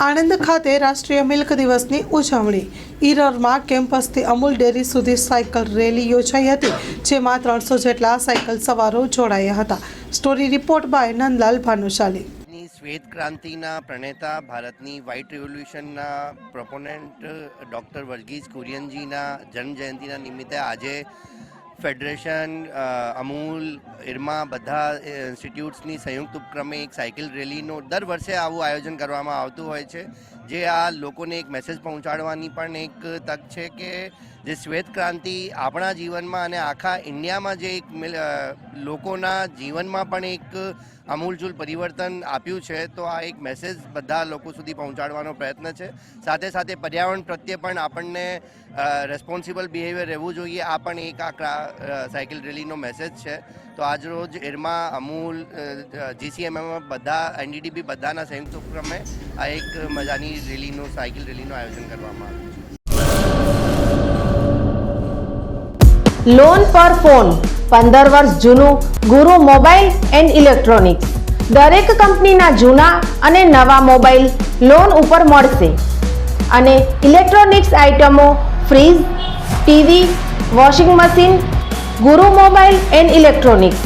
આણંદ ખાતે રાષ્ટ્રીય મિલ્ક દિવસની ઉજવણી ઈરરમાં કેમ્પસથી અમૂલ ડેરી સુધી સાયકલ રેલી યોજાઈ હતી, જેમાં 300 જેટલા સાયકલ સવારો જોડાયા હતા। Story report by Nandlal Bhanushali. શ્વેત ક્રાંતિના પ્રણેતા, ભારતની વ્હાઇટ રિવોલ્યુશનના પ્રોપોનેન્ટ ડૉક્ટર વર્ગીસ કુરિયનજીના જન્મજયંતિના નિમિત્તે આજે ફેડરેશન, અમૂલ, ઇરમાં બધા ઇન્સ્ટિટ્યૂટ્સની સંયુક્ત ઉપક્રમે એક સાયકલ રેલીનું દર વર્ષે આવું આયોજન કરવામાં આવતું હોય છે, જે આ લોકોને એક મેસેજ પહોંચાડવાની પણ એક તક છે કે જે શ્વેત ક્રાંતિ આપણા જીવનમાં અને આખા ઇન્ડિયામાં જે એક લોકોના જીવનમાં પણ એક આમૂલચૂલ પરિવર્તન આપ્યું છે, તો આ એક મેસેજ બધા લોકો સુધી પહોંચાડવાનો પ્રયત્ન છે। સાથે સાથે પર્યાવરણ પ્રત્યે પણ આપણને રેસ્પોન્સિબલ બિહેવિયર રહેવું જોઈએ, આ પણ એક આ સાયકલ રેલીનો મેસેજ છે। તો આજરોજ ઇરમાં, અમૂલ, GCMM બધા NDDB બધાના સંયુક્ત ઉપક્રમે આ એક મજાની રેલીનું, સાયકલ રેલીનું આયોજન કરવામાં આવ્યું છે। લોન પર ફોન 15 વર્ષ જૂનું ગુરુ મોબાઈલ એન્ડ ઇલેક્ટ્રોનિક્સ। દરેક કંપનીના જૂના અને નવા મોબાઈલ લોન ઉપર મળશે અને ઇલેક્ટ્રોનિક્સ આઇટમો ફ્રીજ, ટીવી, વોશિંગ મશીન। ગુરુ મોબાઈલ એન્ડ ઇલેક્ટ્રોનિક્સ,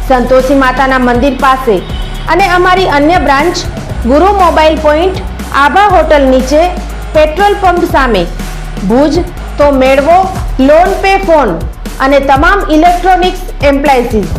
સંતોષી માતાના મંદિર પાસે અને અમારી અન્ય બ્રાન્ચ ગુરુ મોબાઈલ પોઈન્ટ, આભા હોટલ નીચે, પેટ્રોલ પંપ સામે, ભુજ। તો મેળવો લોન પે ફોન અને તમામ ઇલેક્ટ્રોનિક્સ એપ્લાયન્સીસ।